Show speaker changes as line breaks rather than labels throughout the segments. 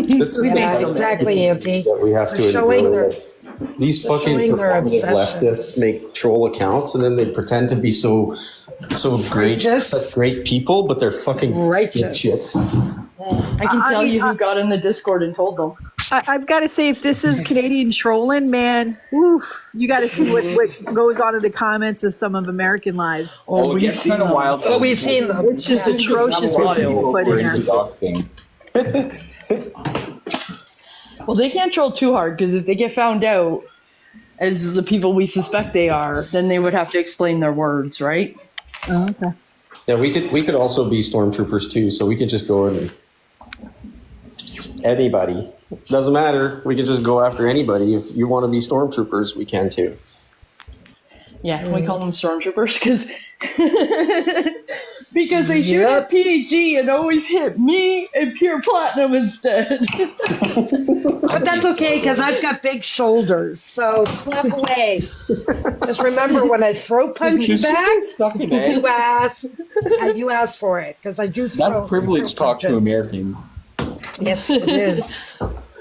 This is
exactly, Auntie.
that we have to endure. These fucking performative leftists make troll accounts and then they pretend to be so great, such great people, but they're fucking shit.
I can tell you who got in the Discord and told them.
I've got to say, if this is Canadian trolling, man, oof, you got to see what goes on in the comments of some of American lives.
Oh, we've seen them.
Oh, we've seen them.
It's just atrocious what people put in there.
Well, they can't troll too hard because if they get found out as the people we suspect they are, then they would have to explain their words, right?
Oh, okay.
Yeah, we could also be stormtroopers too, so we could just go and anybody. Doesn't matter. We could just go after anybody. If you want to be stormtroopers, we can too.
Yeah, can we call them stormtroopers? Because they shoot at PG and always hit me and Pure Platinum instead.
But that's okay, because I've got big shoulders, so slap away. Just remember, when I throw punch back, you ask for it, because I do throw.
That's privilege talk to Americans.
Yes, it is.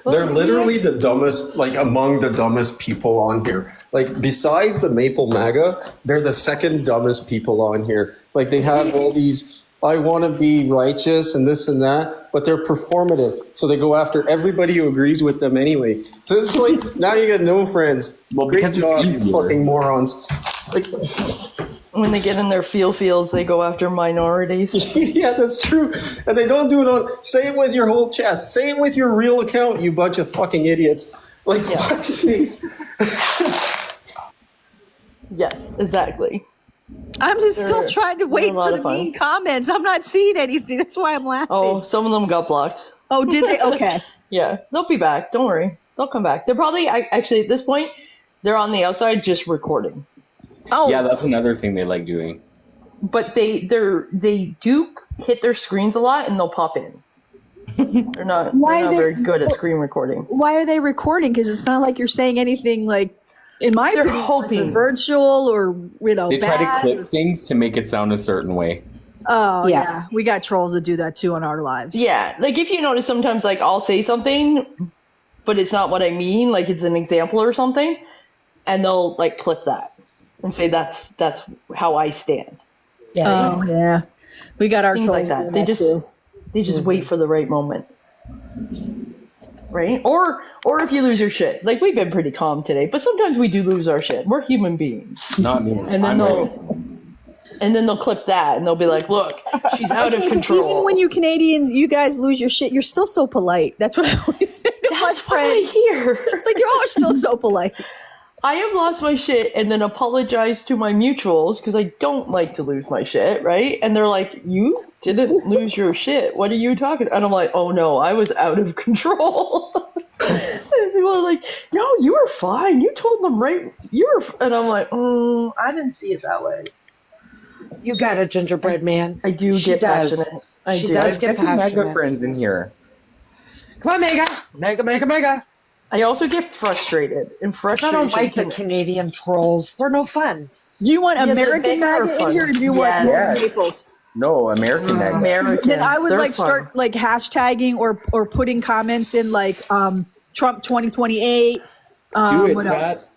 They're literally the dumbest, like among the dumbest people on here. Like besides the Maple MAGA, they're the second dumbest people on here. Like they have all these, I want to be righteous and this and that, but they're performative. So they go after everybody who agrees with them anyway. So it's like, now you get no friends.
Well,
great job, you fucking morons. Like,
when they get in their feels, they go after minorities.
Yeah, that's true. And they don't do it on, say it with your whole chest. Say it with your real account, you bunch of fucking idiots. Like, fuck's sakes.
Yes, exactly.
I'm just still trying to wait for the mean comments. I'm not seeing anything. That's why I'm laughing.
Oh, some of them got blocked.
Oh, did they? Okay.
Yeah, they'll be back. Don't worry. They'll come back. They're probably, actually, at this point, they're on the outside just recording.
Oh,
yeah, that's another thing they like doing.
But they do hit their screens a lot, and they'll pop in. They're not very good at screen recording.
Why are they recording? Because it's not like you're saying anything like, in my opinion, controversial or
They try to clip things to make it sound a certain way.
Oh yeah, we got trolls that do that too on our lives.
Yeah, like if you notice, sometimes like I'll say something, but it's not what I mean. Like it's an example or something, and they'll like clip that and say that's how I stand.
Yeah. Oh yeah, we got our
things
trolls
like that. They just
Mm-hmm.
wait for the right moment, right? Or if you lose your shit, like we've been pretty calm today, but sometimes we do lose our shit. We're human beings.
Not me.
And then they'll clip that and they'll be like, "Look, she's out of control."
Even when you Canadians, you guys lose your shit, you're still so polite. That's what I always say to my friends. It's like you're all still so polite.
I have lost my shit and then apologized to my mutuals because I don't like to lose my shit, right? And they're like, "You didn't lose your shit. What are you talking?" And I'm like, "Oh no, I was out of control." And people are like, "No, you were fine. You told them right. You were." And I'm like, I didn't see it that way."
You got a gingerbread man.
I do get passionate.
She does get passionate.
Mega friends in here.
Come on, Mega.
I also get frustrated. And frustration.
I don't like the Canadian trolls. They're no fun.
Do you want American MAGA in here, or do you want Naples?
No, American MAGA.
Americans.
Then I would
They're
start like hashtagging or putting comments in like Trump 2028. What else?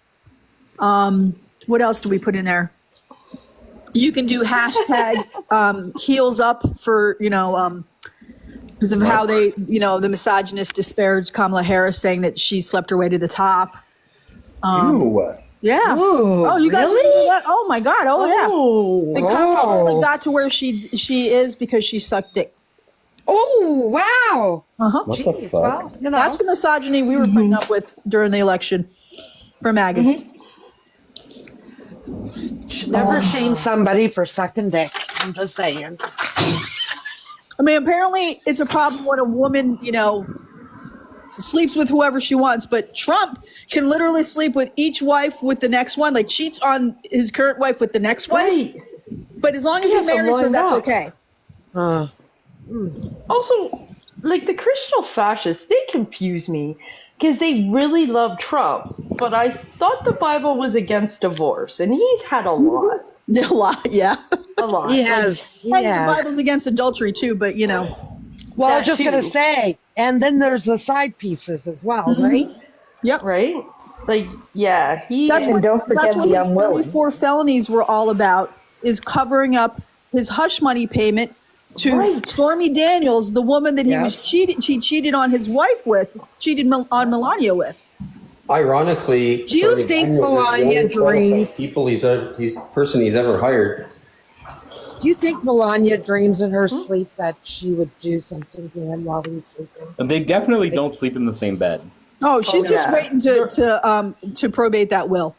What else do we put in there? You can do hashtag heels up for, because of how they, the misogynist disparaged Kamala Harris, saying that she slept her way to the top.
Ew.
Yeah.
Ooh,
oh, you guys
really?
do that? Oh my God. Oh yeah. And Kamala only got to where she is because she sucked dick.
Oh wow.
What the fuck?
Well,
That's the misogyny we were putting up with during the election for MAGAs.
Should never shame somebody for sucking dick. I'm just saying.
I mean, apparently it's a problem when a woman, sleeps with whoever she wants, but Trump can literally sleep with each wife with the next one, like cheats on his current wife with the next wife. But as long as he marries her, that's okay.
Also, like the Christian fascists, they confuse me because they really love Trump, but I thought the Bible was against divorce, and he's had a lot.
A lot, yeah.
A lot.
He has.
The Bible's against adultery too, but
Well, I was
That
just gonna
too.
say, and then there's the side pieces as well, right?
Yep.
Right? Like, yeah, he.
That's
And
what
don't forget
that's what
the
his
unwilling.
34 felonies were all about, is covering up his hush money payment to
Right.
Stormy Daniels, the woman that
Yeah.
he cheated on his wife with, on Melania with.
Ironically,
Do you
Stormy
think
Daniels is the
Melania
only qualified
dreams?
person he's ever hired.
Do you think Melania dreams in her sleep that she would do something to him while he's sleeping?
And they definitely don't sleep in the same bed.
Oh, she's just
yeah.
waiting to probate that will.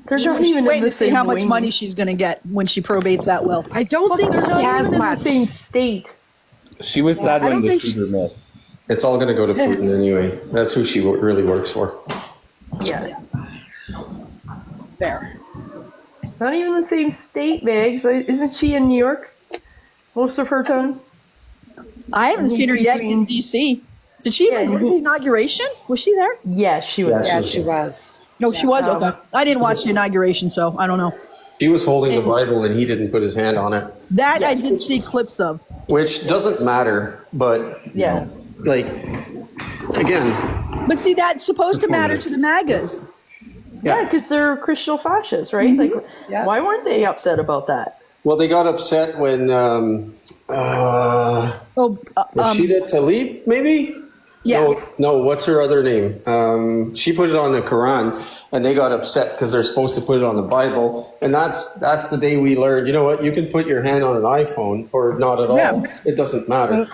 They're not
She's
even in
waiting
the
to see
same
how much
wing.
money she's going to get when she probates that will.
I don't think
They're
he
not
has
even in the
much.
same state.
She was sad
I
when
don't
the
think
shooter missed.
It's all going to go to Putin anyway. That's who she really works for.
Yeah.
There.
Not even the same state, Megs. Isn't she in New York most of her time?
I haven't seen her yet in D.C. Did she even go to the inauguration? Was she there?
Yes, she was.
Yeah, she was.
No, she was. Okay. I didn't watch the inauguration, so I don't know.
She was holding the Bible and he didn't put his hand on it,
That I did see clips of.
which doesn't matter. But
Yeah.
like, again,
But see, that's supposed to matter to the MAGAs.
Yeah, because they're Christian fascists, right? Like,
Yeah.
why weren't they upset about that?
well, they got upset when Rashida Tlaib, maybe.
Yeah.
No, what's her other name? She put it on the Quran, and they got upset because they're supposed to put it on the Bible. And that's the day we learned. You know what? You can put your hand on an iPhone, or not at all.
Yeah.
It doesn't matter.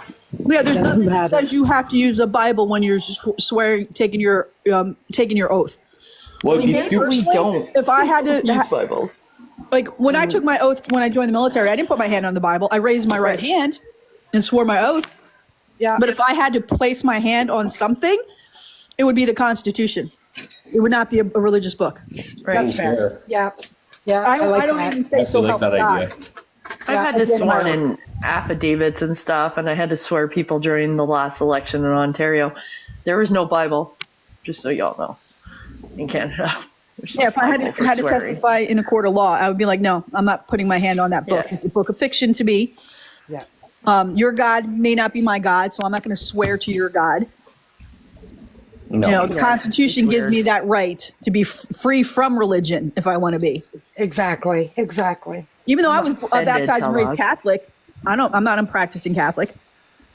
Yeah, there's nothing that
matter.
says you have to use a Bible when you're swearing, taking your oath.
Well, it'd be stupid.
We don't
If I had to,
use Bibles.
like when I took my oath when I joined the military, I didn't put my hand on the Bible. I raised my right hand and swore my oath.
Yeah.
But if I had to place my hand on something, it would be the Constitution. It would not be a religious book.
That's fair. Yeah. Yeah.
I
like
don't
that.
even say
I
so
like
help
that
me
idea.
God.
I've had to
I did
swear
my
in affidavits and stuff, and I had to swear people during the last election in Ontario. There was no Bible, just so y'all know, in Canada. There's no
Yeah, if I
Bible for
had to
swearing.
testify in a court of law, I would be like, no, I'm not putting my hand on that book.
Yes.
It's a book of fiction to me.
Yeah.
Your God may not be my God, so I'm not going to swear to your God.
No.
You know, the
Yeah,
Constitution
it's
gives
weird.
me that right to be free from religion if I want to be.
Exactly. Exactly.
Even though I was
offended,
baptized and raised
Kellogg.
Catholic, I'm not a practicing Catholic.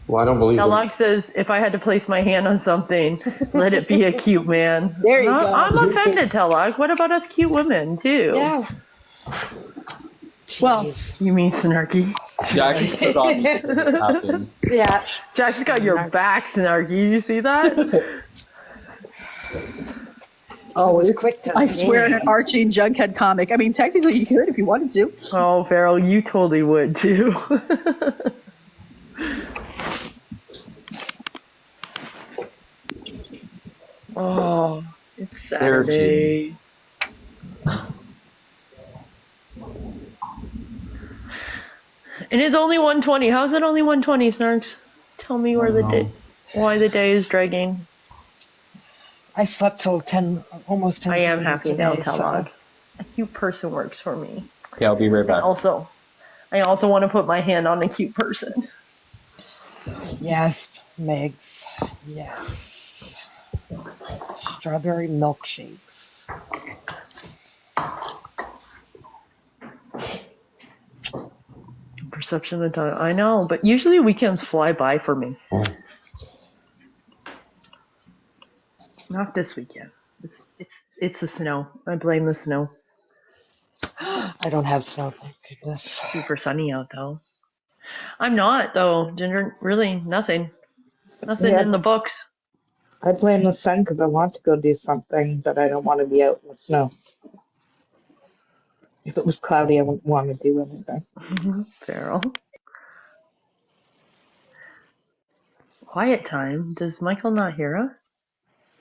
Well, I don't believe it.
Kellogg says, if I had to place my hand on something, let it be a cute man.
There you
No,
go.
I'm offended, Kellogg. What about us cute women, too?
Yeah.
Well,
Jeez.
You mean Snarky?
Jackie forgot me this happened.
Yeah.
Jack's got your back, Snarky. You see that?
Oh, it was quick to.
I swear in an Archie and Jughead comic. I mean, technically you could if you wanted to.
Oh, Farrell, you totally would, too. Oh, it's
There she
Saturday. And it's only 1:20. How's it only 1:20, Snarks? Tell me where the day, why the day is dragging.
I slept till 10, almost 10.
I am happy now,
today, so-
Kellogg. A cute person works for me.
Okay, I'll be right back.
I also want to put my hand on a cute person.
Yes, Megs. Yes. Strawberry milkshakes.
Perception of time. I know, but usually weekends fly by for me. Not this weekend. It's the snow. I blame the snow.
I don't have snow, thank goodness.
Super sunny out though. I'm not though. Ginger, really nothing. Nothing
Yeah.
in the books.
I blame the sun because I want to go do something, but I don't want to be out in the snow. If it was cloudy, I wouldn't want to do anything.
Farrell. Quiet time. Does Michael not hear us?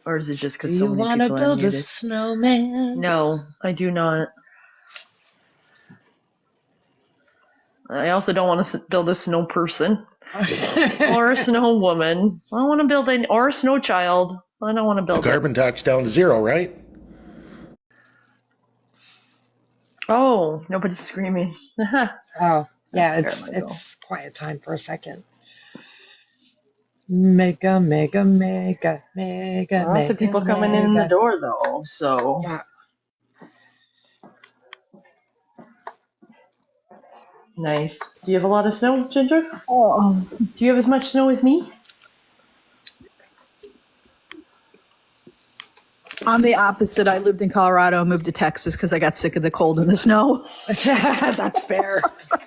Or is it just
Do
because so
you
many
want to
people are
build a
muted?
snowman?
No, I do not. I also don't want to build a snow person or a snow woman. I don't want to build or a snow child. I don't want to
The
build it.
carbon tax down to 0, right?
Oh, nobody's screaming.
Oh, yeah,
There, Michael.
it's quiet time for a second.
Mega, mega, mega, mega,
Lots of people coming in the door though, so.
Yeah.
Nice. Do you have a lot of snow, Ginger?
Oh,
Do you have as much snow as me?
I'm the opposite. I lived in Colorado, moved to Texas because I got sick of the cold and the snow.
That's fair.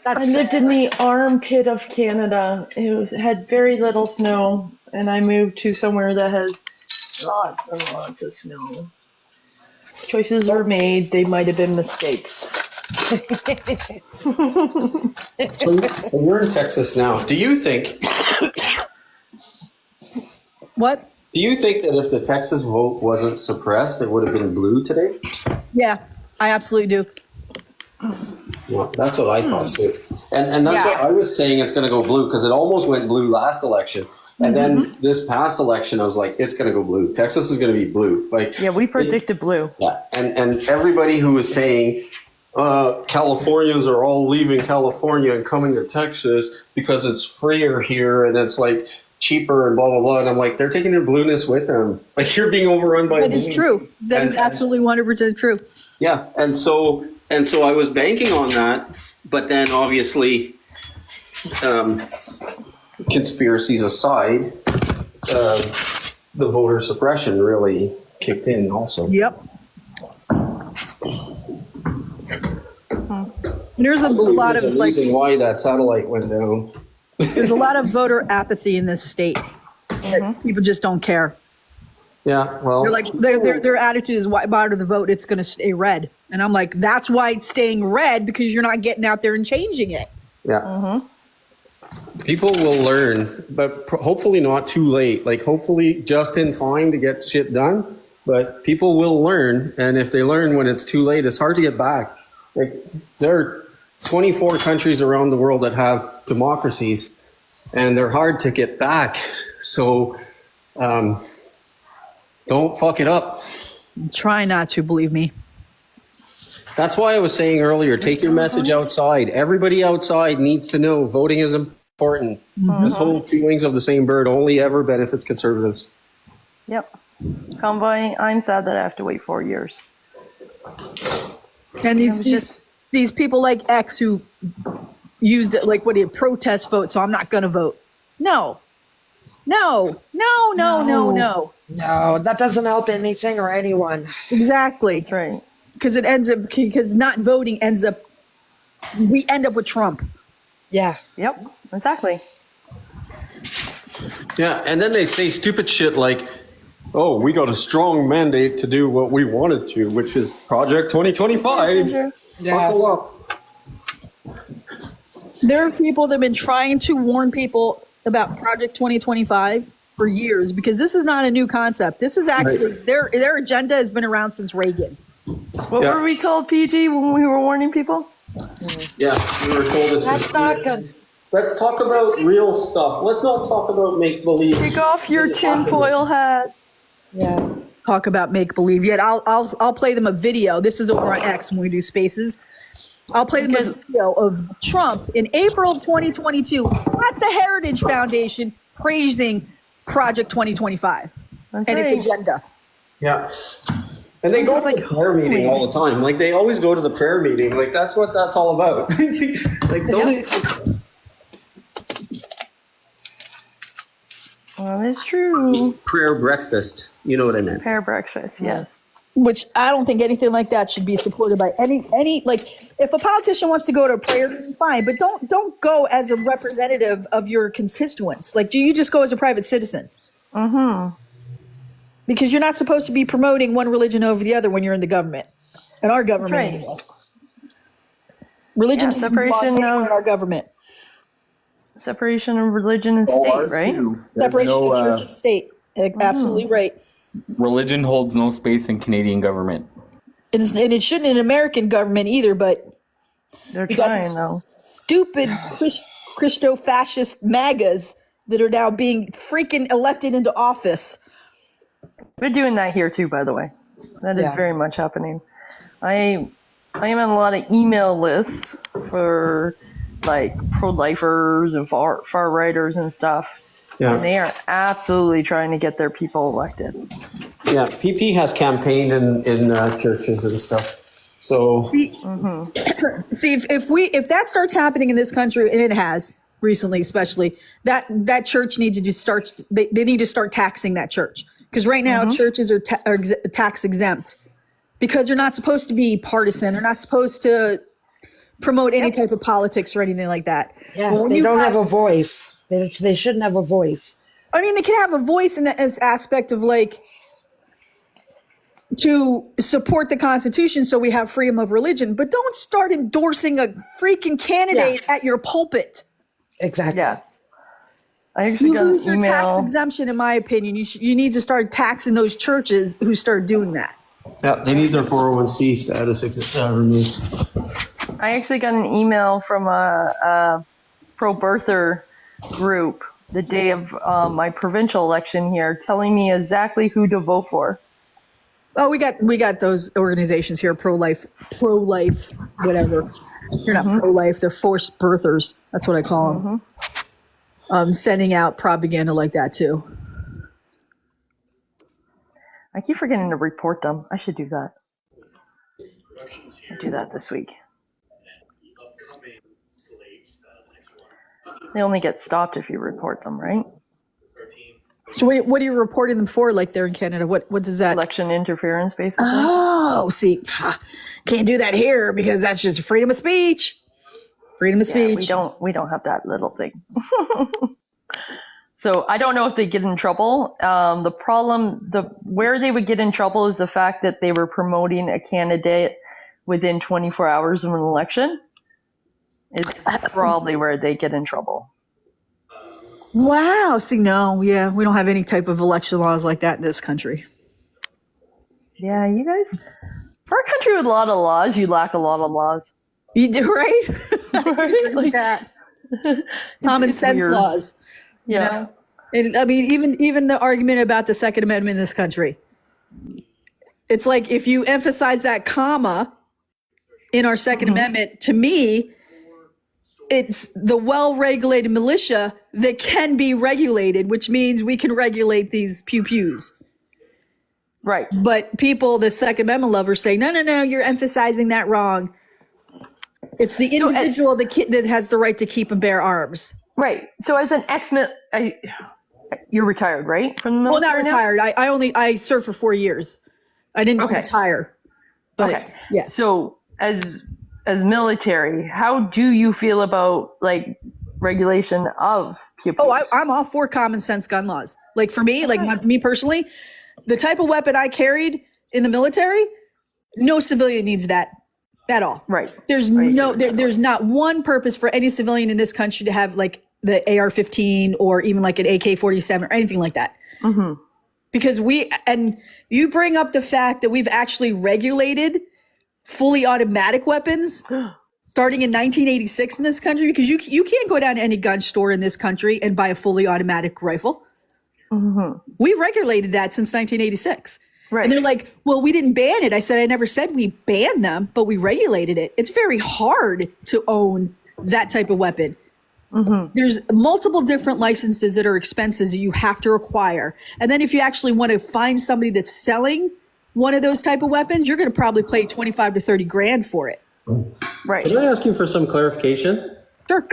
I lived in the armpit of Canada. It had very little snow, and I moved to somewhere that has lots and lots of snow. Choices were made. They might have been mistakes.
So you're in Texas now. Do you think
What?
that if the Texas vote wasn't suppressed, it would have been blue today?
Yeah, I absolutely do.
Yeah, that's what I thought too. And that's what I was saying, it's going to go blue, because it almost went blue last election. And then this past election, I was like, it's going to go blue. Texas is going to be blue. Like,
Yeah, we predicted blue.
yeah, and everybody who was saying Californians are all leaving California and coming to Texas because it's freer here and it's like cheaper and blah blah blah. And I'm like, they're taking their blueness with them. Like, you're being overrun by.
That is true. That is absolutely 100% true.
Yeah, and so I was banking on that, but then obviously, conspiracies aside, the voter suppression really kicked in also.
Yep. There's a lot of
There's a
like,
reason why that satellite went down.
there's a lot of voter apathy in this state. That people just don't care.
Yeah, well,
They're like their attitude is, why bother the vote? It's going to stay red. And I'm like, that's why it's staying red, because you're not getting out there and changing it.
yeah. People will learn, but hopefully not too late. Like, hopefully just in time to get shit done. But people will learn, and if they learn when it's too late, it's hard to get back. Like, there are 24 countries around the world that have democracies, and they're hard to get back. So, don't fuck it up.
Try not to, believe me.
That's why I was saying earlier, take your message outside. Everybody outside needs to know voting is important. This whole two wings of the same bird only ever benefits conservatives.
Yep. Convoy, I'm sad that I have to wait 4 years.
And these people like X who used it like, protest vote, so I'm not going to vote. No, no.
No, that doesn't help anything or anyone.
Exactly.
That's right.
Because not voting we end up with Trump.
Yeah.
Yep, exactly.
Yeah, and then they say stupid shit like, oh, we got a strong mandate to do what we wanted to, which is Project 2025.
Yeah.
Buckle up.
There are people that have been trying to warn people about Project 2025 for years, because this is not a new concept. This is actually, their agenda has been around since Reagan.
What were we called, PG, when we were warning people?
Yeah, we were told it's
That's not good.
Let's talk about real stuff. Let's not talk about make-believe.
Take off your tinfoil hats.
Yeah.
Talk about make believe. Yet I'll play them a video. This is over on X when we do spaces. I'll play them a video of Trump in April of 2022 at the Heritage Foundation praising Project 2025 and its agenda.
Yeah. And they go to the prayer meeting all the time. Like, they always go to the prayer meeting. Like, that's what that's all about. Like, don't...
Well, it's true.
Prayer breakfast. You know what I meant.
Prayer breakfast, yes.
Which I don't think anything like that should be supported by any like, if a politician wants to go to a prayer meeting, fine, but don't go as a representative of your constituents. Like, do you just go as a private citizen? Because you're not supposed to be promoting one religion over the other when you're in the government. In our government,
right.
anyway. Religion doesn't belong in our government.
Separation of religion and state, right?
Separation of church and state. Absolutely right.
Religion holds no space in Canadian government.
And it shouldn't in American government either, but
They're
we got
trying,
these
though.
stupid Christo-fascist MAGAs that are now being freaking elected into office.
We're doing that here, too, by the way. That is very much happening. I am on a lot of email lists for, like, pro-lifers and far-righters and stuff.
Yeah.
And they are absolutely trying to get their people elected.
Yeah, PP has campaigned in churches and stuff. So
See, if that starts happening in this country, and it has recently, especially that church needs to start. They need to start taxing that church, because right now churches are tax exempt because they're not supposed to be partisan. They're not supposed to promote any type of politics or anything like that.
Yeah,
Well, when
they
you
don't have a voice. They shouldn't have a voice.
I mean, they can have a voice in the aspect of like to support the Constitution, so we have freedom of religion, but don't start endorsing a freaking candidate at your pulpit.
Exactly.
Yeah. I actually
You
got an
lose your tax
email.
exemption, in my opinion. You need to start taxing those churches who start doing that.
yeah, they need their 401c status removed.
I actually got an email from a pro-birther group the day of my provincial election here, telling me exactly who to vote for.
Oh, we got those organizations here, pro-life, whatever. You're not pro-life; they're forced birthers. That's what I call them. Sending out propaganda like that too.
I keep forgetting to report them. I should do that. I'll do that this week. They only get stopped if you report them, right?
So what are you reporting them for? Like there in Canada, what does that?
Election interference, basically.
Oh, see, can't do that here because that's just freedom of speech. Freedom of speech.
We don't have that little thing. So I don't know if they get in trouble. The problem, where they would get in trouble is the fact that they were promoting a candidate within 24 hours of an election. Is probably where they get in trouble.
Wow. See, no, yeah, we don't have any type of election laws like that in this country.
Yeah, you guys, for a country with a lot of laws, you lack a lot of laws.
You do, right?
Right?
Like that. Common sense
weird.
laws.
Yeah.
And I mean, even the argument about the Second Amendment in this country. It's like if you emphasize that comma in our 2nd Amendment, to me, it's the well-regulated militia that can be regulated, which means we can regulate these pew-pews.
Right.
But people, the Second Amendment lovers say, no, you're emphasizing that wrong. It's the individual that has the right to keep and bear arms.
Right. So as an you're retired, right? From the
Well,
military
not
now?
retired. I served for 4 years. I didn't retire. But
Okay.
yeah.
So as military, how do you feel about like regulation of pew-pews?
Oh, I'm all for common sense gun laws. Like for me, me personally, the type of weapon I carried in the military, no civilian needs that at all.
Right.
There's there's not one purpose for any civilian in this country to have like the AR-15 or even like an AK-47 or anything like that. Mm-hmm. Because you bring up the fact that we've actually regulated fully automatic weapons starting in 1986 in this country, because you can't go down to any gun store in this country and buy a fully automatic rifle. Mm-hmm. We've regulated that since 1986. Right. And they're like, well, we didn't ban it. I said, I never said we banned them, but we regulated it. It's very hard to own that type of weapon. Mm-hmm. There's multiple different licenses that are expenses that you have to acquire. And then if you actually want to find somebody that's selling one of those type of weapons, you're going to probably pay 25 to 30 grand for it.
Right.
Can I ask you for some clarification?
Sure.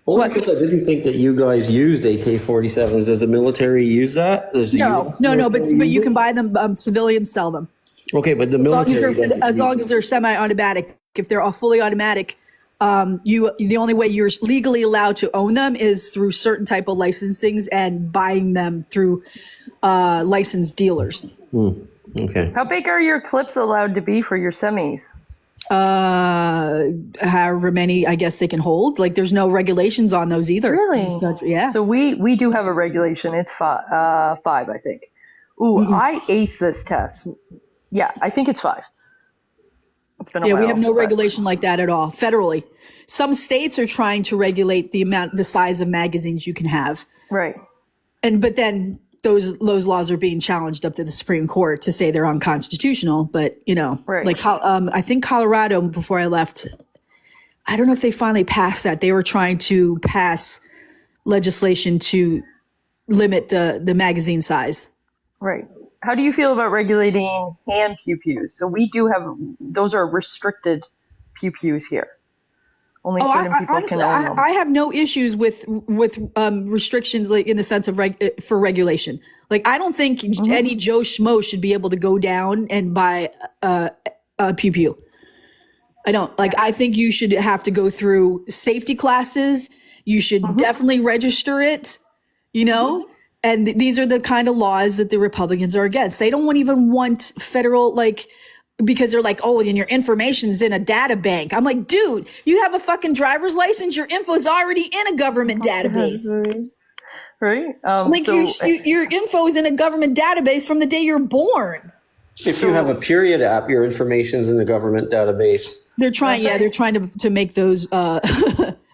Only because I didn't think that you guys used AK-47s. Does the military use that?
No, but you can buy them, civilians sell them.
Okay, but the military
as long as they're semi-automatic. If they're all fully automatic, the only way you're legally allowed to own them is through certain type of licensings and buying them through licensed dealers.
Okay.
How big are your clips allowed to be for your semis?
However many, I guess they can hold. Like there's no regulations on those either.
Really?
In this country. Yeah.
So we do have a regulation. It's five, I think. Ooh, I aced this test. Yeah, I think it's 5. It's been a while,
we have no regulation like that at all federally. Some states are trying to regulate the size of magazines you can have.
Right.
But then those laws are being challenged up to the Supreme Court to say they're unconstitutional. But
right.
like I think Colorado, before I left, I don't know if they finally passed that. They were trying to pass legislation to limit the magazine size.
Right. How do you feel about regulating hand pew-pews? So we do have, those are restricted pew-pews here. Only certain people
honestly,
can own them.
I have no issues with restrictions, like in the sense of for regulation. Like, I don't think any Joe Schmo should be able to go down and buy a pew pew. I don't. Like, I think you should have to go through safety classes. You should definitely register it, you know? And these are the kind of laws that the Republicans are against. They don't even want federal, like, because they're like, oh, and your information's in a data bank. I'm like, dude, you have a fucking driver's license. Your info is already in a government database.
Right?
Like, your info is in a government database from the day you're born.
If you have a period app, your information's in the government database.
They're trying, they're trying to make those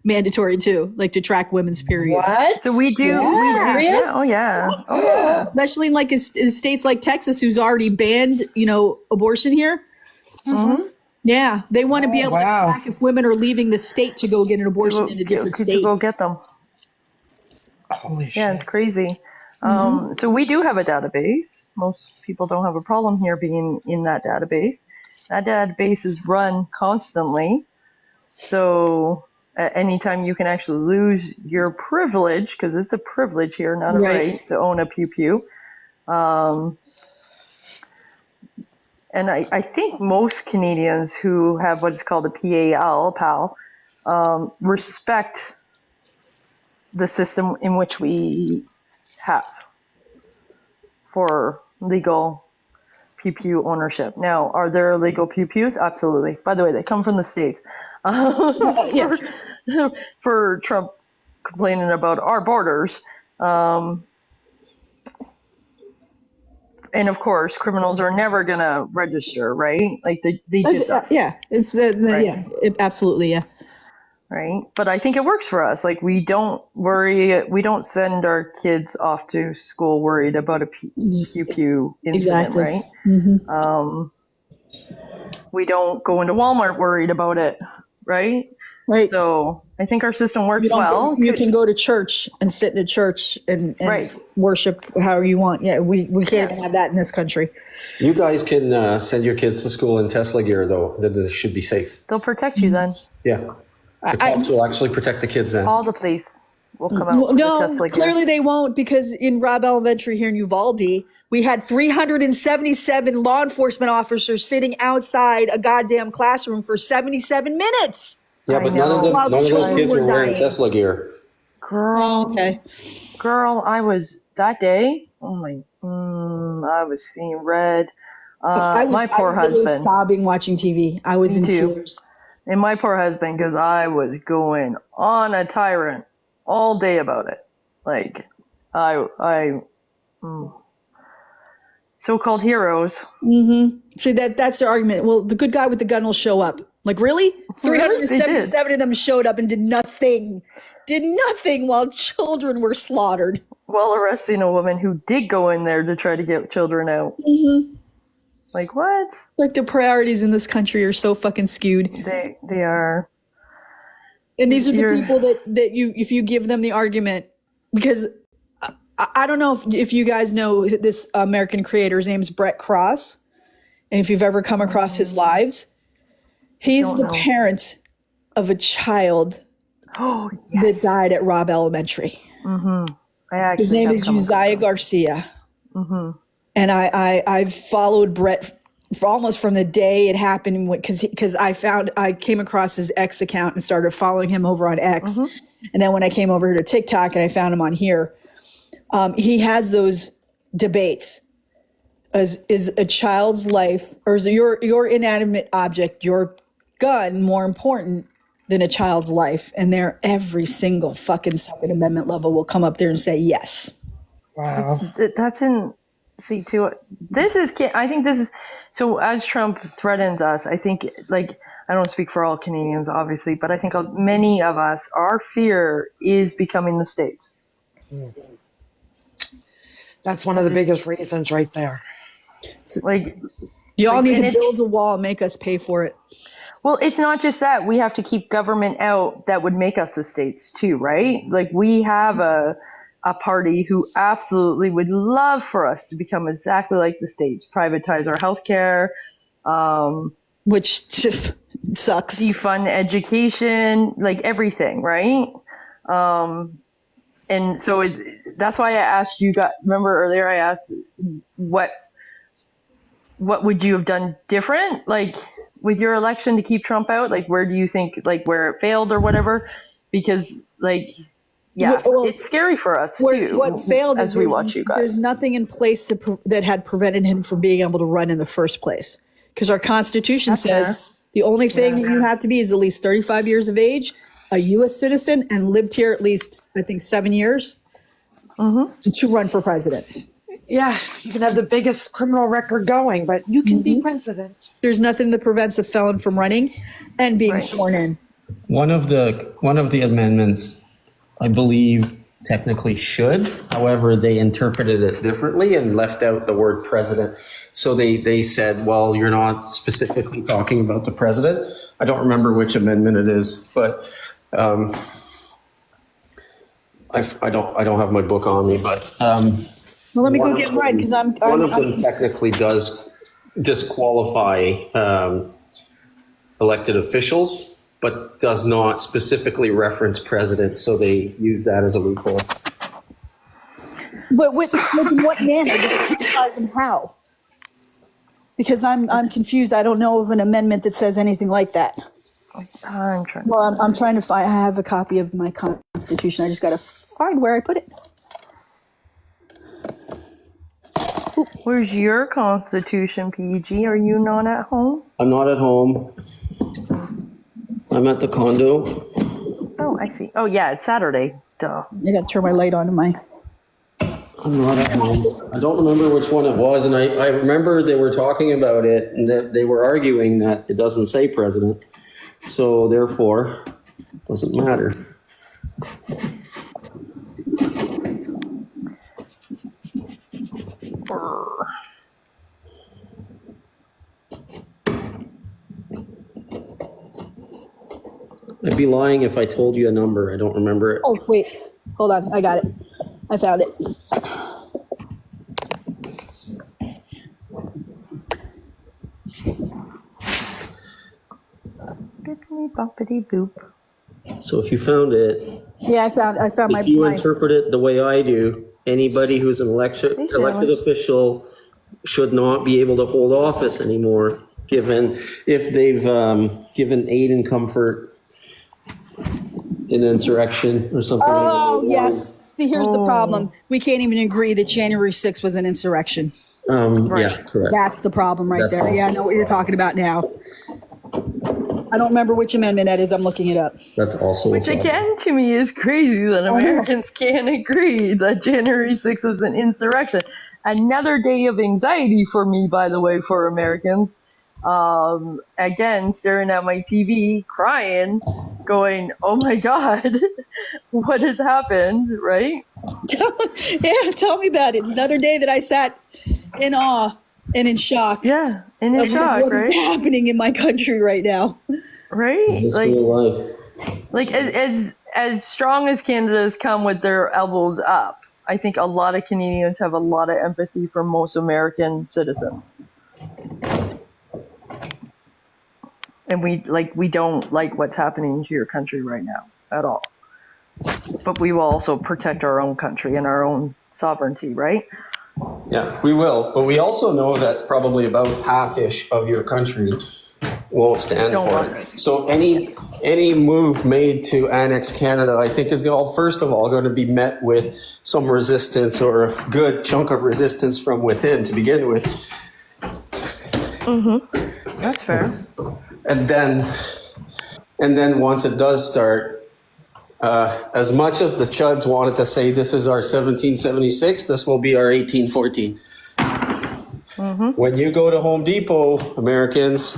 mandatory too, like to track women's periods.
What?
So we do.
Serious?
Oh yeah.
Especially in like in states like Texas, who's already banned, abortion here. Yeah, they want to be able to track if women are leaving the state to go get an abortion in a different state.
Go get them.
Holy shit.
Yeah, it's crazy. So we do have a database. Most people don't have a problem here being in that database. That database is run constantly. So at any time you can actually lose your privilege, because it's a privilege here, not a right to own a pew-pew. And I think most Canadians who have what's called a PAL, respect the system in which we have for legal pew-pew ownership. Now, are there illegal pew-pews? Absolutely. By the way, they come from the States. For Trump complaining about our borders. And of course, criminals are never going to register, right? Like they just
it's absolutely, yeah.
Right. But I think it works for us. Like, we don't send our kids off to school worried about a pew-pew incident, right? We don't go into Walmart worried about it, right?
Right.
So I think our system works well.
You can go to church and sit in a church and worship however you want. Yeah, we can't even have that in this country.
You guys can send your kids to school in Tesla gear, though. Then they should be safe.
They'll protect you then.
Yeah. The cops will actually protect the kids then.
All the police will come out with the Tesla gear.
Clearly they won't, because in Robb Elementary here in Uvalde, we had 377 law enforcement officers sitting outside a goddamn classroom for 77 minutes.
Yeah, but none of those kids were wearing Tesla gear.
Girl, girl, I was that day. Oh my, I was seeing red. My poor husband,
sobbing watching TV. I was in tears.
And my poor husband, because I was going on a tyrant all day about it. Like, so-called heroes.
See, that's their argument. Well, the good guy with the gun will show up. Like, really? 377 of them showed up and did nothing while children were slaughtered.
While arresting a woman who did go in there to try to get children out. Like, what?
Like, the priorities in this country are so fucking skewed.
They are.
And these are the people that you, if you give them the argument, because I don't know if you guys know this American creator. His name's Brett Cross. And if you've ever come across his lives, he's the parent of a child that died at Robb Elementary. His name is Uzziah Garcia. And I've followed Brett for almost from the day it happened, because I came across his X account and started following him over on X. And then when I came over to TikTok and I found him on here, he has those debates. Is a child's life, or is your inanimate object, your gun, more important than a child's life? And there, every single fucking Second Amendment level will come up there and say yes.
Wow.
That's in. See, too. I think this is. So as Trump threatens us, I think, like, I don't speak for all Canadians, obviously, but I think many of us, our fear is becoming the states.
That's one of the biggest reasons right there.
Like,
you all need to build a wall and make us pay for it.
Well, it's not just that. We have to keep government out that would make us the states too, right? Like we have a party who absolutely would love for us to become exactly like the states, privatize our healthcare,
Which sucks.
defund education, like everything, right? And so that's why I asked you. Remember earlier I asked what would you have done different, like with your election to keep Trump out? Like where do you think, like where it failed or whatever? Because like, yeah,
Well,
it's scary for us too.
What failed
as
is
we watch you guys.
There's nothing in place that had prevented him from being able to run in the first place. Because our Constitution says
fair.
the only thing that you have to be is at least 35 years of age, a U.S. citizen, and lived here at least, I think, 7 years to run for president.
Yeah, you can have the biggest criminal record going, but you can be president.
There's nothing that prevents a felon from running and being sworn in.
One of the amendments, I believe, technically should. However, they interpreted it differently and left out the word president. So they said, well, you're not specifically talking about the president. I don't remember which amendment it is, but I don't have my book on me, but
Well, let me go get mine because
one of them technically does disqualify elected officials, but does not specifically reference president. So they use that as a loophole.
But in what manner? And how? Because I'm confused. I don't know of an amendment that says anything like that.
I'm trying.
Well, I'm trying to find. I have a copy of my Constitution. I just got to find where I put it.
Where's your Constitution, PG? Are you not at home?
I'm not at home. I'm at the condo.
Oh, I see. Oh, yeah, it's Saturday. Duh.
I got to turn my light on in my.
I'm not at home. I don't remember which one it was, and I remember they were talking about it, and that they were arguing that it doesn't say president, so therefore, it doesn't matter. I'd be lying if I told you a number. I don't remember it.
Oh wait, hold on. I got it. I found it.
Bippity boppity boop.
So if you found it,
Yeah, I found my.
if you
my
interpret it the way I do, anybody who's an elected official should not be able to hold office anymore, given if they've given aid and comfort in insurrection or something.
oh yes. See, here's the problem. We can't even agree that January 6th was an insurrection.
Yeah, correct.
That's the problem right
That's
there.
awesome.
Yeah, I know what you're talking about now. I don't remember which amendment that is. I'm looking it up.
That's also
Which again to me is crazy that Americans can't agree that January 6th was an insurrection. Another day of anxiety for me, by the way, for Americans. Again, staring at my TV, crying, going, oh my God, what has happened, right?
Yeah, tell me about it. Another day that I sat in awe and in shock.
Yeah, and in
of
shock,
what is
right?
happening in my country right now.
Right?
It's real life.
Like as strong as Canada has come with their elbows up, I think a lot of Canadians have a lot of empathy for most American citizens. And we don't like what's happening to your country right now at all. But we will also protect our own country and our own sovereignty, right?
Yeah, we will. But we also know that probably about half-ish of your country won't stand
Don't
for
want
it.
it.
So any move made to annex Canada, I think, is first of all going to be met with some resistance, or a good chunk of resistance from within to begin with.
That's fair.
And then once it does start, as much as the Chuds wanted to say this is our 1776, this will be our 1814. When you go to Home Depot, Americans,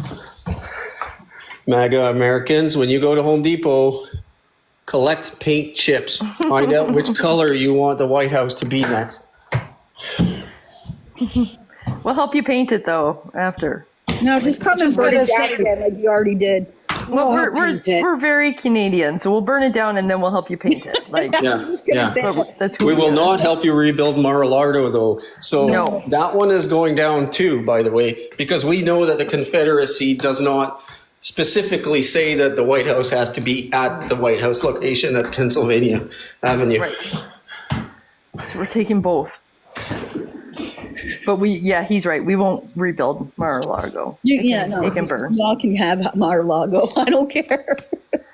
MAGA Americans, when you go to Home Depot, collect paint chips. Find out which color you want the White House to be next.
We'll help you paint it though after.
No, just come and burn it
gonna
down
say-
again like you already did.
Well,
We'll paint it.
we're very Canadian, so we'll burn it down and then we'll help you paint it. Like,
I was just gonna say that.
that's who
We will
are.
not help you rebuild Mar-a-Lago, though. So
No.
that one is going down too, by the way, because we know that the Confederacy does not specifically say that the White House has to be at the White House location at Pennsylvania Avenue.
Right. We're taking both. But he's right. We won't rebuild Mar-a-Lago. They can burn.
Y'all can have Mar-a-Lago. I don't care.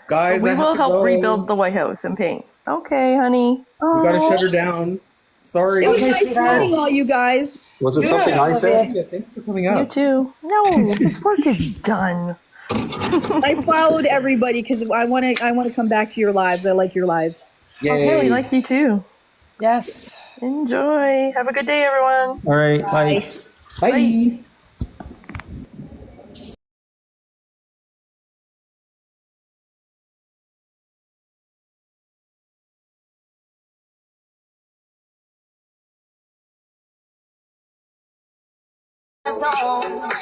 Guys,
We
I have
will
to
help
go.
rebuild the White House and paint. Okay, honey.
We gotta shut her down. Sorry.
It was nice meeting all you guys.
Was it something I said?
Yeah, thanks for coming
You
up.
too. No, this work is done.
I followed everybody because I want to come back to your lives. I like your lives.
Yay.
Okay, we like you too.
Yes.
Enjoy. Have a good day, everyone.
All right, bye.
Bye.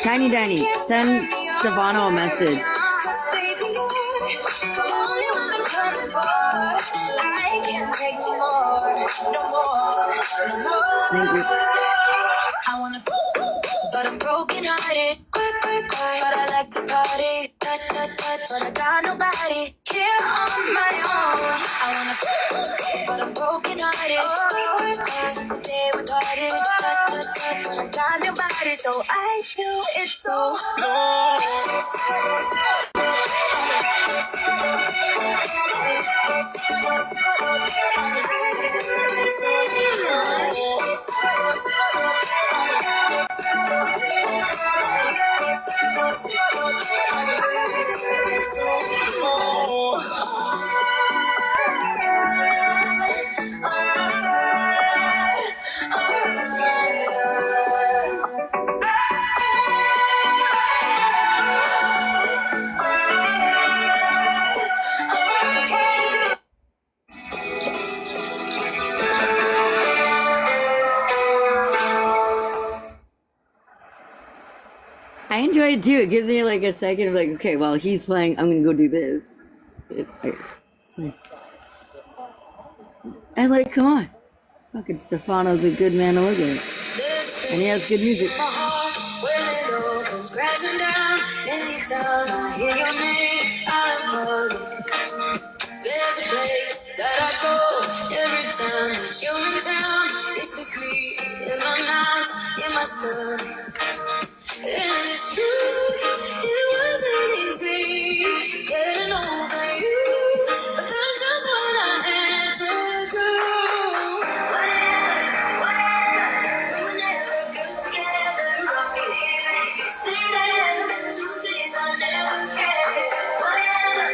Tiny Danny, send Stefano a message. Thank you.
I wanna but I'm broken hearted. But I like to party. But I got nobody here on my own. I wanna but I'm broken hearted. Since the day we parted. But I got nobody, so I do it so
I enjoy it too. It gives me like a second of like, okay, while he's playing, I'm gonna go do this. It's nice. And like, come on. Fucking Stefano's a good man to look at. And he has good music.
when it all comes crashing down. Anytime I hear your name, I'm calling. There's a place that I go every time that you're in town. It's just me in my nights, in my sun. And it's true, it wasn't easy getting over you, but that's just what I had to do. Whatever, we were never good together. I can hear you say that. Truth is, I never cared. Whatever,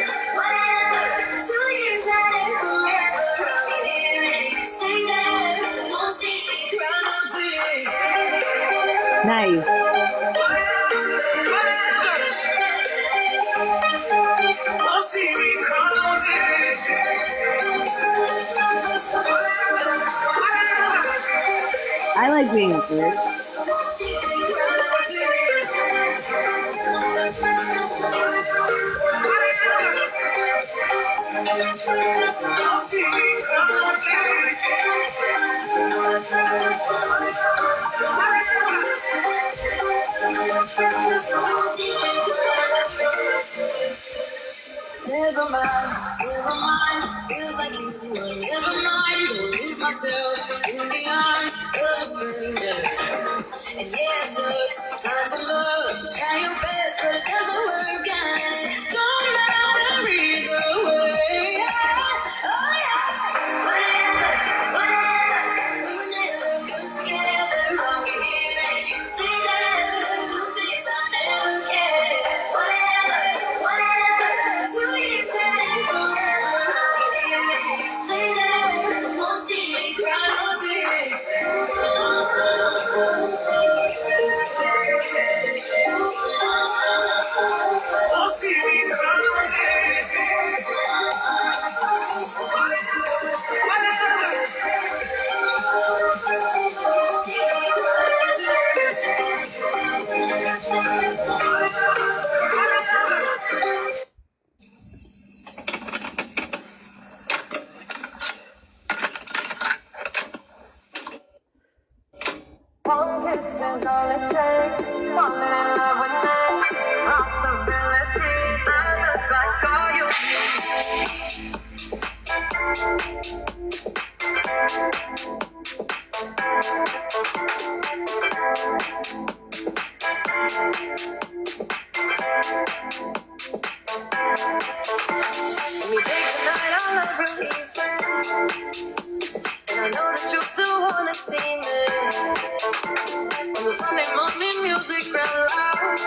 2 years out and forever. I can hear you say that. Won't see me cry, no tears.
Nice. I like being up there.
Never mind, feels like you were never mind. Don't lose myself in the arms of a stranger. And yeah, it sucks, sometimes in love, you try your best, but it doesn't work, and it don't matter either way. Oh yeah, whatever, we were never good together. I can hear you say that. Truth is, I never cared. Whatever, 2 years and forever. I can hear you say that. Won't see me cry, no tears. Won't see me cry, no tears. One kiss is all it takes. Falling in love with me. Possibilities. I look like all you need. Let me take the night I love releasing. And I know that you still wanna see me. When the Sunday morning music real loud.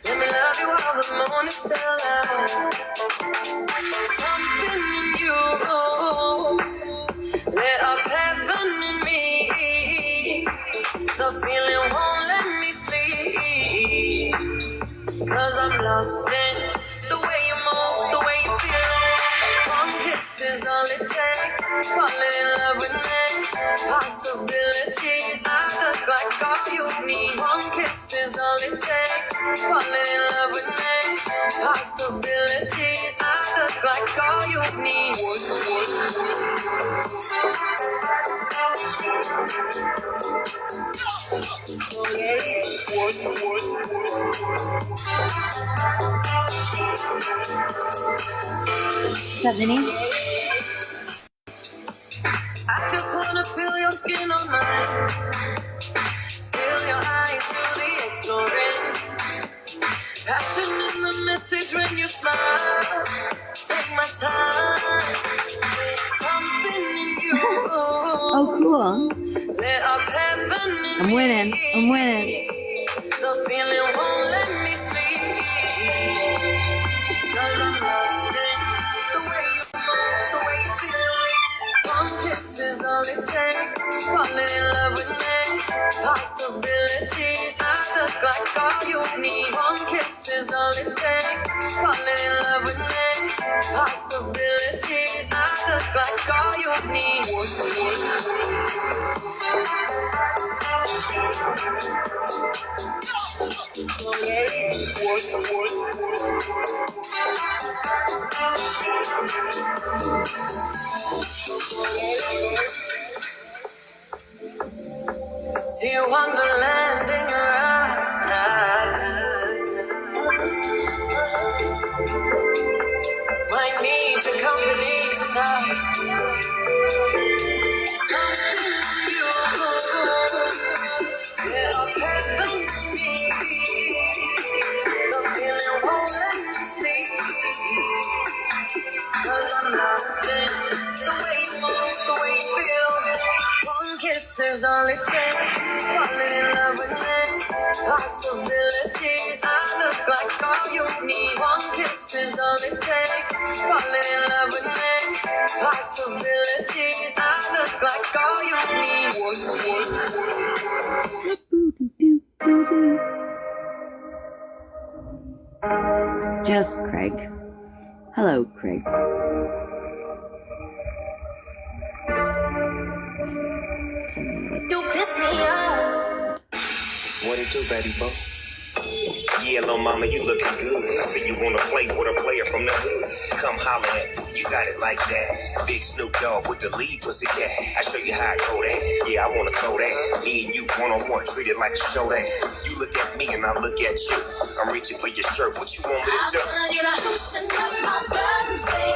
Let me love you while the moon is still out. Something in you lit up heaven in me. The feeling won't let me sleep. Cause I'm lost in the way you move, the way you feel. One kiss is all it takes. Falling in love with me. Possibilities. I look like all you need. One kiss is all it takes. Falling in love with me. Possibilities. I look like all you need.
What's up, Vinny?
I just wanna feel your skin on mine. Feel your eyes do the exploring. Passion in the message when you smile. Take my time. There's something in you.
Oh, cool.
Lit up heaven in
I'm
me.
winning. I'm winning.
The feeling won't let me sleep. Cause I'm lost in the way you move, the way you feel. One kiss is all it takes. Falling in love with me. Possibilities. I look like all you need. One kiss is all it takes. Falling in love with me. Possibilities. I look like all you need. See wonderland in your eyes. Might need your company tonight. Something in you, lit up heaven in me. The feeling won't let me sleep. Cause I'm lost in the way you move, the way you feel. One kiss is all it takes. Falling in love with me. Possibilities. I look like all you need. One kiss is all it takes. Falling in love with me. Possibilities. I look like all you need.
Just Craig. Hello, Craig.
You piss me off.
What it do, baby boo? Yeah, little mama, you looking good. I see you wanna play with a player from the hood. Come holler at me, you got it like that. Big Snoop Dogg with the lead pussy cat. I show you how I go that. Yeah, I wanna throw that. Me and you one-on-one, treat it like a show that. You look at me and I look at you. I'm reaching for your shirt, what you want me to do?
I'm telling you to loosen up my buttons, baby.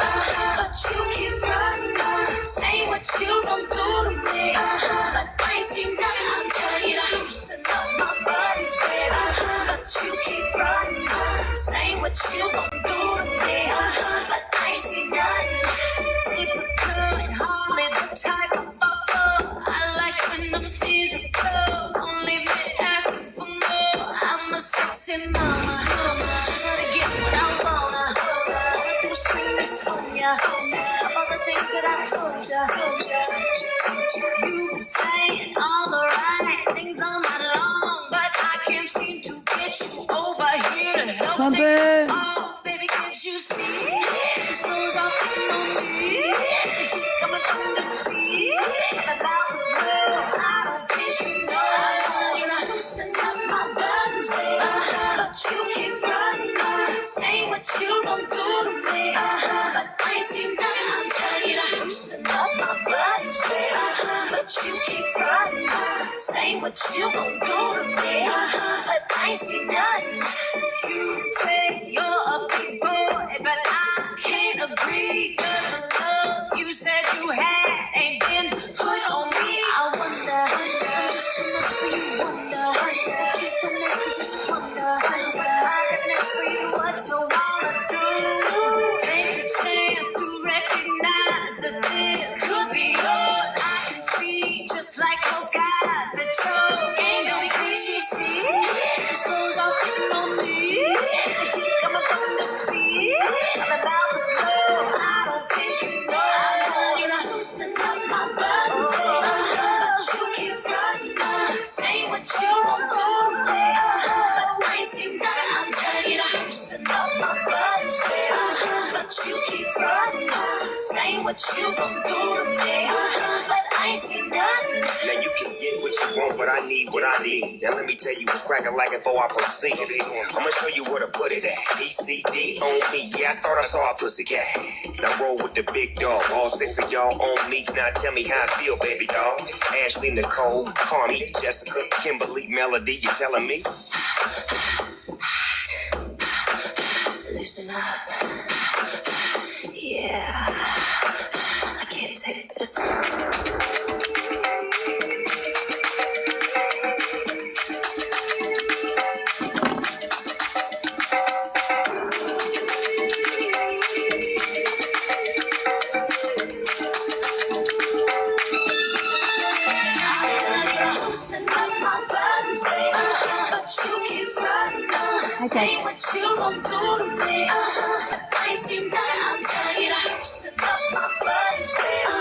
But you keep running. Say what you gon' do to me. But I ain't seen nothing. I'm telling you to loosen up my buttons, baby. But you keep running. Say what you gon' do to me. But I ain't seen nothing. Typical and hardly the type of bubble I like when the fees is low. Don't leave me asking for more. I'm a sexy mama. Try to get what I wanna. Everything scream is on ya. All the things that I told ya. You been saying all the right things all night long, but I can't seem to get you over here to help things off. Baby, can't you see? This goes off on me. The heat coming from the street. I'm about to blow. I don't think you know. You're not loosen up my buttons, baby. But you keep running. Say what you gon' do to me. But I ain't seen nothing. I'm telling you to loosen up my buttons, baby. But you keep running. Say Say what you gon' do to me, but I ain't seen nothing. You say you're a big boy, but I can't agree. 'Cause the love you said you had ain't been put on me. I wonder, I'm just too much for you. Wonder, you so make me just wonder. I got next for you, what you wanna do? Take a chance to recognize that this could be yours. I can see just like those guys that your game don't please. You see, this goes off hitting on me. The heat coming from this beat. I'm about to blow. I don't think you know. I'm telling you to loosen up my buttons, baby. But you keep running. Say what you gon' do to me. But I ain't seen nothing. I'm telling you to loosen up my buttons, baby. But you keep running. Say what you gon' do to me. But I ain't seen nothing.
Now you can get what you want, but I need what I need. Now let me tell you what's cracking like before I proceed. I'ma show you where to put it at. ECD on me. Yeah, I thought I saw a pussycat. Now roll with the big dog. All 6 of y'all on me. Now tell me how I feel, baby doll. Ashley, Nicole, Carmi, Jessica, Kimberly, Melody. You telling me?
Loosen up. Yeah. I can't take this. Say what you gon' do to me, but I ain't seen that. I'm telling you to loosen up my buttons, baby.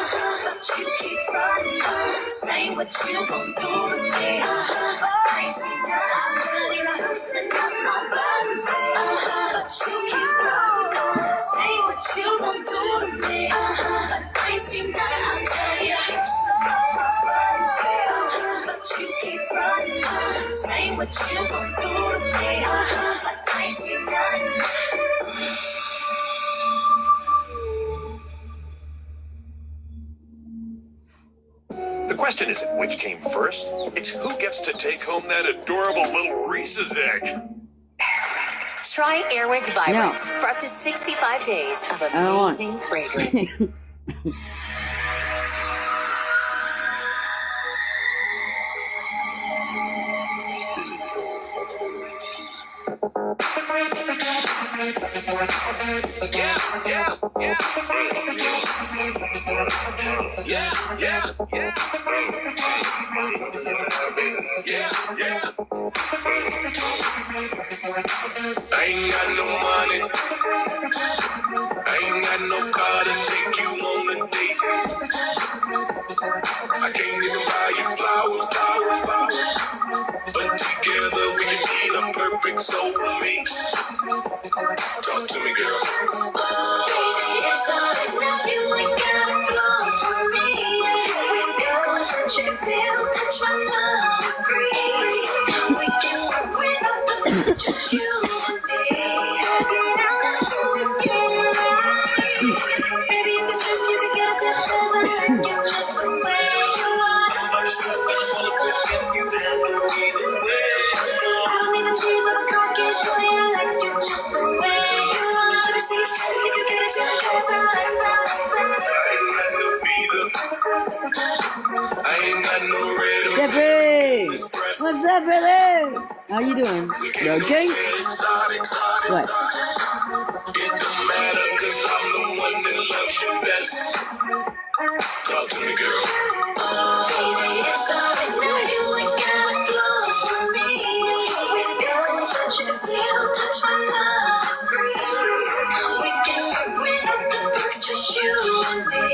But you keep running. Say what you gon' do to me, but I ain't seen that. I'm telling you to loosen up my buttons, baby. But you keep running. Say what you gon' do to me, but I ain't seen that. I'm telling you to loosen up my buttons, baby. But you keep running. Say what you gon' do to me, but I ain't seen nothing.
The question isn't which came first, it's who gets to take home that adorable little Reese's egg.
Try Airwick Vibrant for up to 65 days of amazing fragrance.
I ain't got no money. I ain't got no car to take you on a date. I can't even buy you flowers. But together we can be the perfect soulmates. Talk to me, girl.
Baby, it's alright now. You ain't gotta flow for me. We've got touch, you can still touch my love. It's free. We can work without the just you and me. Get out until we get it right. Baby, if it's true, you can get it to the best. I like you just the way you are.
Nobody's struggling, wanna quit them, you handle either way.
I don't need the cheese or the cookies, boy. I like you just the way you are. Let me see you straight, you can get it to the best. I like that.
I ain't got no visa. I ain't got no red or
Jeffrey!
express.
What's up, brother? How you doing? You okay? What?
It don't matter, cause I'm the one that loves you best. Talk to me, girl.
Baby, it's alright now. You ain't gotta flow for me. We've got touch, you can still touch my love. It's free. We can work without the perks, just you and me.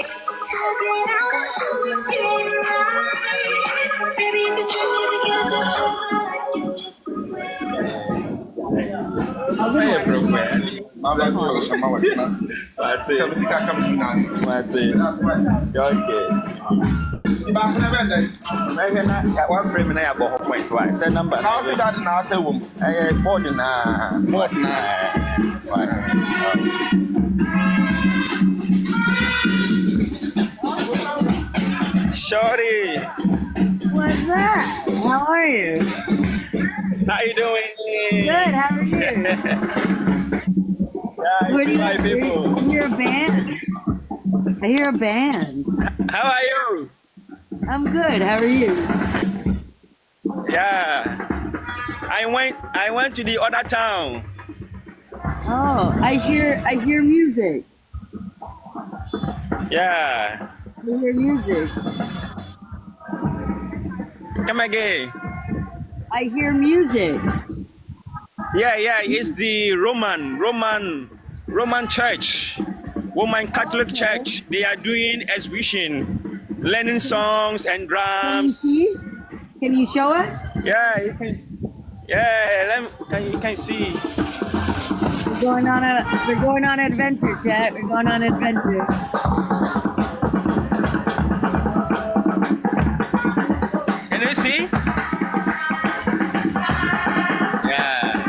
Get out until we get it right. Baby, if it's true, you can get it to the best. I like you just the way.
Hey, bro, man. One frame and I have a points. Why? Say number. How is that now? Say, more than Shorty.
What's that? How are you?
How you doing?
Good. How are you?
Yeah,
What do you?
my people.
I hear a band. I hear a band.
How are you?
I'm good. How are you?
Yeah. I went to the other town.
Oh, I hear music.
Yeah.
I hear music.
Come again.
I hear music.
Yeah. It's the Roman church, Roman Catholic Church. They are doing exhibition, learning songs and
Can you
drums.
see? Can you show us?
Yeah, you can. Yeah, you can see.
We're going on an adventure, chat. We're going on an adventure.
Can you see? Yeah.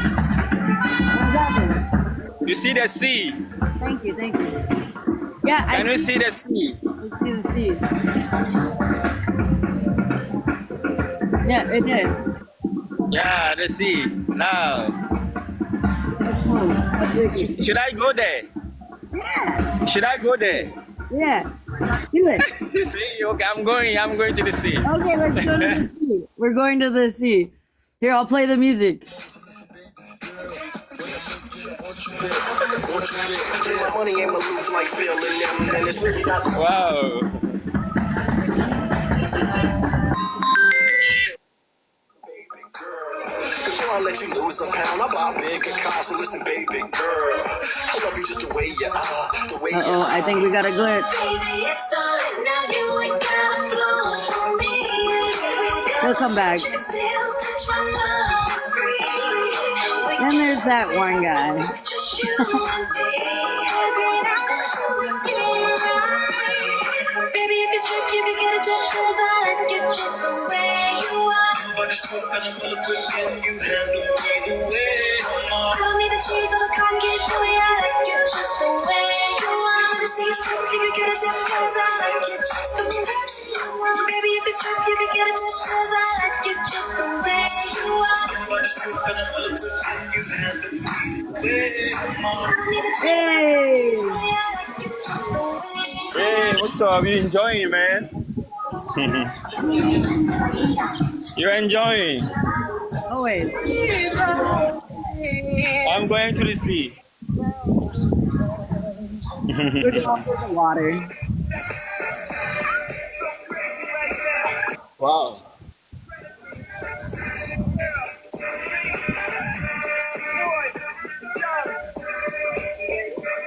What's happening?
You see the sea?
Thank you. Yeah,
Can you see the sea?
I see the sea. Yeah, right there.
Yeah, the sea. Now,
That's cool. That's wicked.
should I go there?
Yeah,
Should I go there?
yeah. Do it.
See, okay, I'm going to the sea.
Okay, let's go to the sea. We're going to the sea. Here, I'll play the music.
Wow.
Before I let you lose a pound, I buy a bigger car. So listen, baby girl, I love you just the way you are, the way you
Uh-oh, I think we got a glitch.
Baby, it's all in now. You ain't gotta flow for me.
He'll come back.
You can still touch my love. It's free.
And there's that one guy.
It's just you and me. Baby, I got to get right. Baby, if you strip, you can get it to 'cause I like you just the way you are.
but it's true, and I'm well equipped, and you handle me the way
I don't need the cheese or the cotton candy, baby, I like you just the way you are. You can see it's true, you can get it to 'cause I like you just the way you are. Baby, if it's true, you can get it to 'cause I like you just the way you are.
but it's true, and I'm well equipped, and you handle me the way
I don't need the cheese
Hey!
or the cotton candy, baby, I like you just the way you are.
Hey, what's up? You enjoying, man? You're enjoying.
Always.
I'm going to the sea.
We're going for the water.
Wow.